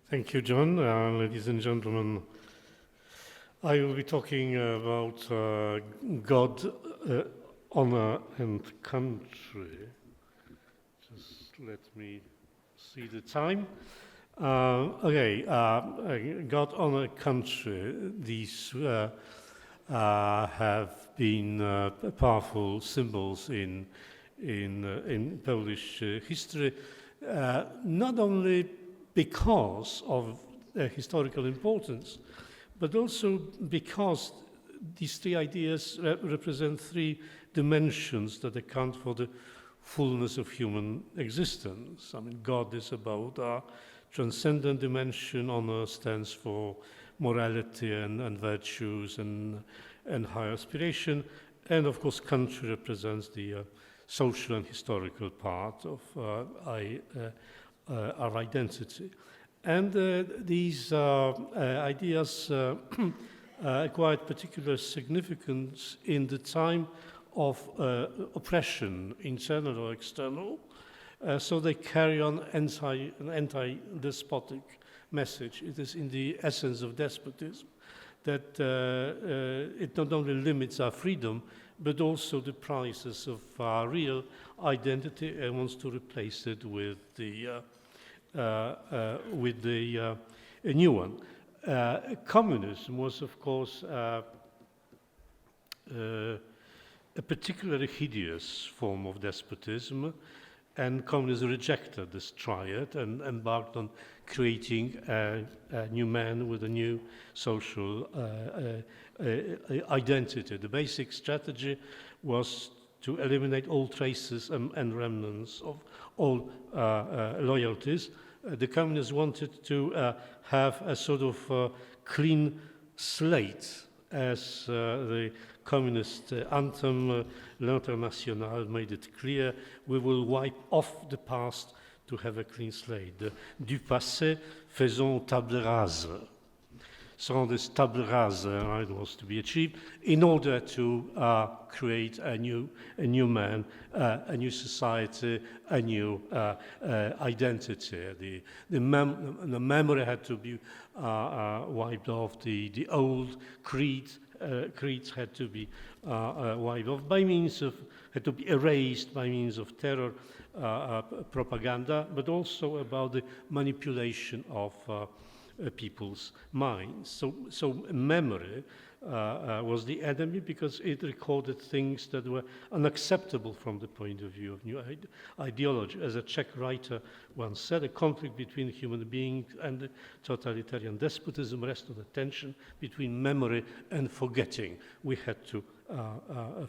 Thank you, John. Ladies and gentlemen, I will be talking about God, honor, and country. Just let me see the time. God, honor, country. These have been powerful symbols in Polish history, not only because of their historical importance, but also because these three ideas represent three dimensions that account for the fullness of human existence. I mean, God is about a transcendent dimension, honor stands for morality and virtues and higher aspiration, and of course country represents the social and historical part of our identity. And these ideas acquired particular significance in the time of oppression, internal or external, so they carry on an anti-despotic message. It is in the essence of despotism that it not only limits our freedom, but also the prices of our real identity and wants to replace it with a new one. Communism was, of course, a particularly hideous form of despotism, and communism rejected this triad and embarked on creating a new man with a new social identity. The basic strategy was to eliminate all traces and remnants of all loyalties. The communists wanted to have a sort of clean slate, as the communist anthem, L'Internationale, made it clear. We will wipe off the past to have a clean slate. Du passé, faisons table rase. So this table rase was to be achieved in order to create a new man, a new society, a new identity. The memory had to be wiped off. The old creeds had to be wiped off had to be erased by means of terror propaganda, but also about the manipulation of people's minds. So memory was the enemy because it recorded things that were unacceptable from the point of view of new ideology. As a Czech writer once said, a conflict between human beings and the totalitarian despotism rests on the tension between memory and forgetting. We had to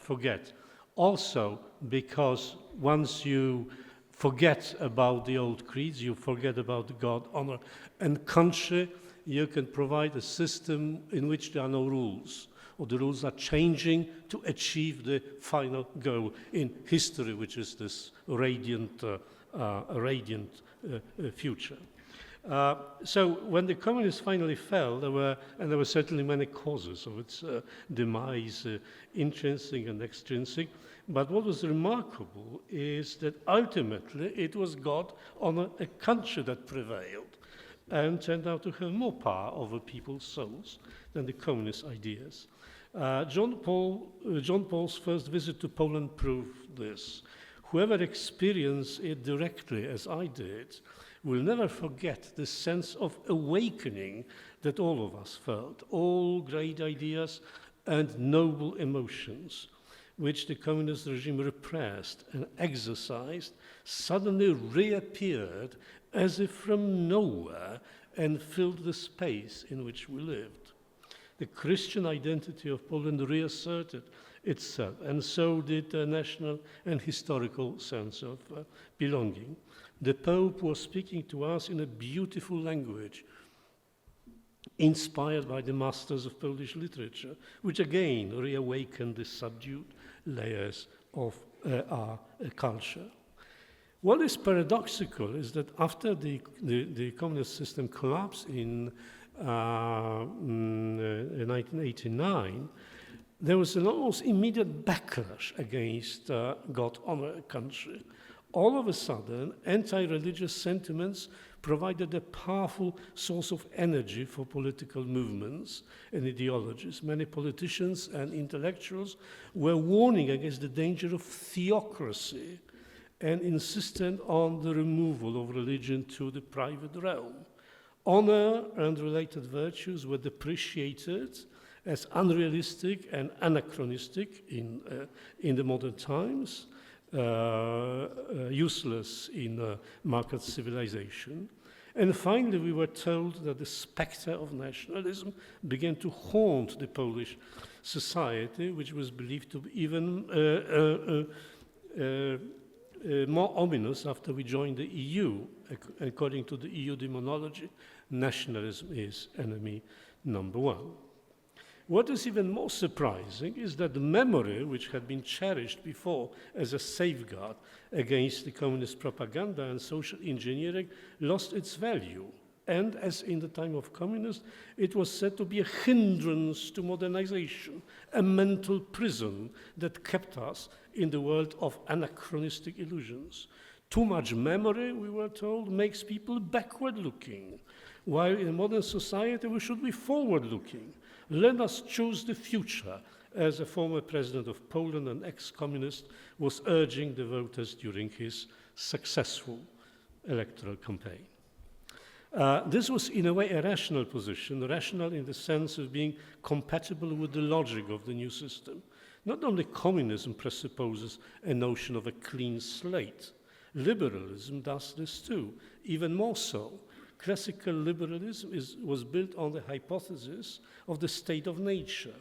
forget. Also, because once you forget about the old creeds, you forget about God, honor, and country, you can provide a system in which there are no rules, or the rules are changing to achieve the final goal in history, which is this radiant future. So when the communists finally fell, there were certainly many causes of its demise, intrinsic and extrinsic. But what was remarkable is that ultimately it was God, honor, a country that prevailed and turned out to have more power over people's souls than the communist ideas. John Paul's first visit to Poland proved this. Whoever experienced it directly, as I did, will never forget the sense of awakening that all of us felt, all great ideas and noble emotions, which the communist regime repressed and exorcised, suddenly reappeared as if from nowhere and filled the space in which we lived. The Christian identity of Poland reasserted itself, and so did the national and historical sense of belonging. The Pope was speaking to us in a beautiful language, inspired by the masters of Polish literature, which again reawakened the subdued layers of our culture. What is paradoxical is that after the communist system collapsed in 1989, there was an almost immediate backlash against God, honor, country. All of a sudden, anti-religious sentiments provided a powerful source of energy for political movements and ideologies. Many politicians and intellectuals were warning against the danger of theocracy and insisted on the removal of religion to the private realm. Honor and related virtues were depreciated as unrealistic and anachronistic in the modern times, useless in market civilization. And finally, we were told that the specter of nationalism began to haunt the Polish society, which was believed to be even more ominous after we joined the EU. According to the EU demonology, nationalism is enemy number one. What is even more surprising is that the memory, which had been cherished before as a safeguard against the communist propaganda and social engineering, lost its value. And as in the time of communists, it was said to be a hindrance to modernization, a mental prison that kept us in the world of anachronistic illusions. Too much memory, we were told, makes people backward-looking, while in modern society we should be forward-looking. Let us choose the future, as a former president of Poland and ex-communist was urging the voters during his successful electoral campaign. This was in a way a rational position, rational in the sense of being compatible with the logic of the new system. Not only communism presupposes a notion of a clean slate, liberalism does this too, even more so. Classical liberalism was built on the hypothesis of the state of nature.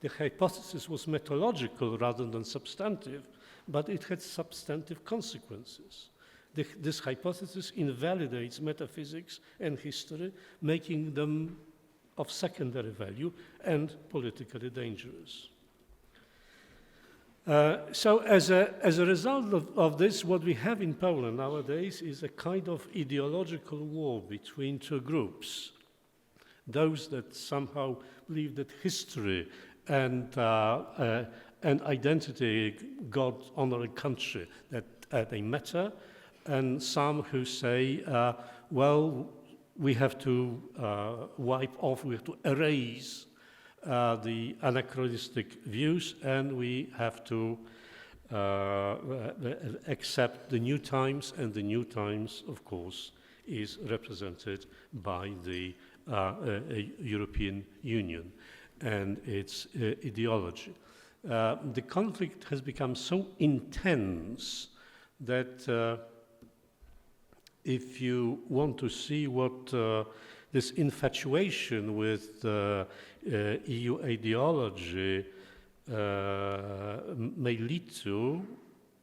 The hypothesis was methodological rather than substantive, but it had substantive consequences. This hypothesis invalidates metaphysics and history, making them of secondary value and politically dangerous. So as a result of this, what we have in Poland nowadays is a kind of ideological war between two groups. Those that somehow believe that history and identity, God, honor, and country, that they matter, and some who say, well, we have to wipe off, we have to erase the anachronistic views, and we have to accept the new times, and the new times, of course, is represented by the European Union and its ideology. The conflict has become so intense that if you want to see what this infatuation with EU ideology may lead to,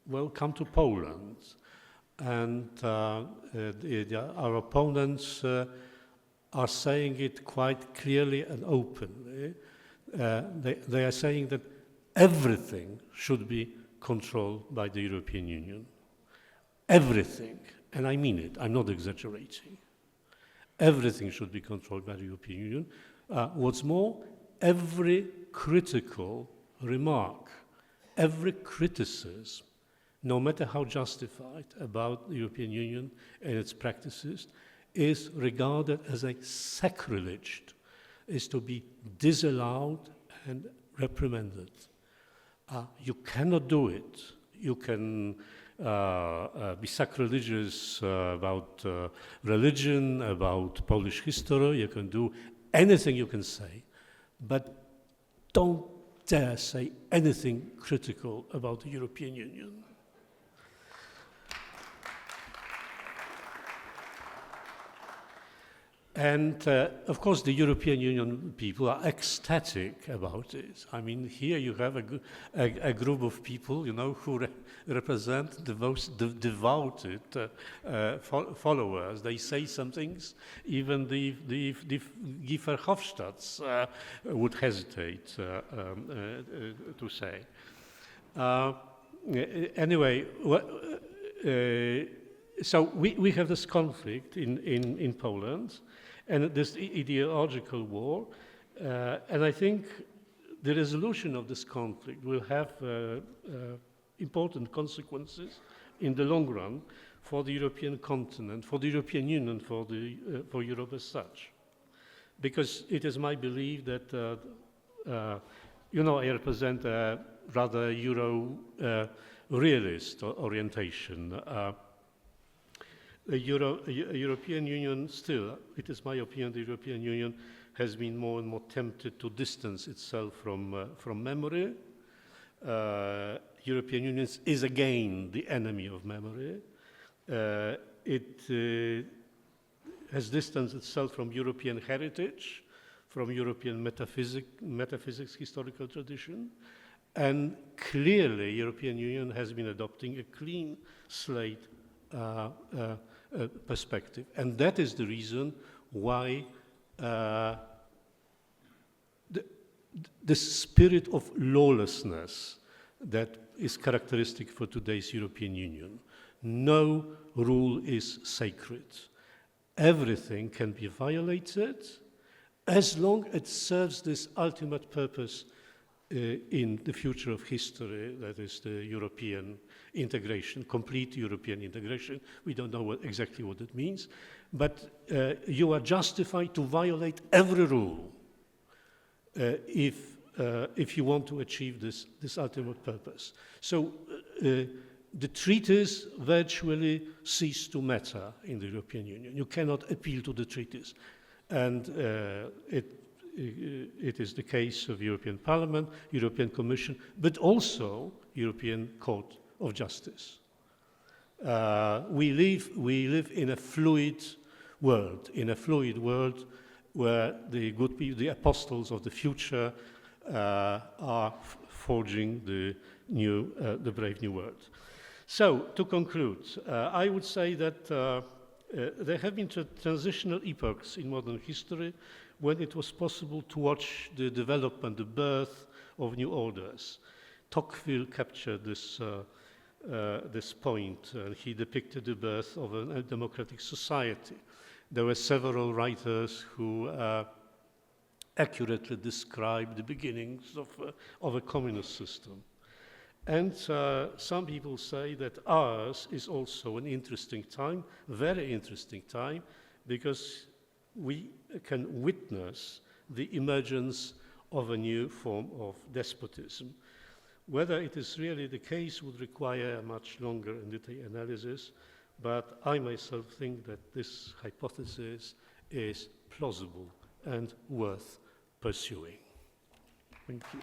well, come to Poland. And our opponents are saying it quite clearly and openly. They are saying that everything should be controlled by the European Union. Everything, and I mean it, I'm not exaggerating. Everything should be controlled by the European Union. What's more, every critical remark, every criticism, no matter how justified, about the European Union and its practices, is regarded as a sacrilege, is to be disallowed and reprimanded. You cannot do it. You can be sacrilegious about religion, about Polish history. You can do anything you can say, but don't dare say anything critical about the European Union. And of course, the European Union people are ecstatic about it. I mean, here you have a group of people, you know, who represent the most devoted followers. They say some things even the Guy Verhofstadts would hesitate to say. Anyway, so we have this conflict in Poland, and this ideological war, and I think the resolution of this conflict will have important consequences in the long run for the European continent, for the European Union, for Europe as such. Because it is my belief that, I represent a rather Euro-realist orientation. The European Union still, it is my opinion, the European Union has been more and more tempted to distance itself from memory. European Union is again the enemy of memory. It has distanced itself from European heritage, from European metaphysics historical tradition, and clearly European Union has been adopting a clean slate perspective. And that is the reason why the spirit of lawlessness that is characteristic for today's European Union. No rule is sacred. Everything can be violated as long as it serves this ultimate purpose in the future of history, that is the European integration, complete European integration. We don't know exactly what it means, but you are justified to violate every rule if you want to achieve this ultimate purpose. So the treaties virtually cease to matter in the European Union. You cannot appeal to the treaties. And it is the case of European Parliament, European Commission, but also European Court of Justice. We live in a fluid world, where the good people, the apostles of the future, are forging the brave new world. So, to conclude, I would say that there have been transitional epochs in modern history when it was possible to watch the development, the birth of new orders. Tocqueville captured this point, and he depicted the birth of a democratic society. There were several writers who accurately described the beginnings of a communist system. And some people say that ours is also an interesting time, very interesting time, because we can witness the emergence of a new form of despotism. Whether it is really the case would require a much longer and detailed analysis, but I myself think that this hypothesis is plausible and worth pursuing. Thank you.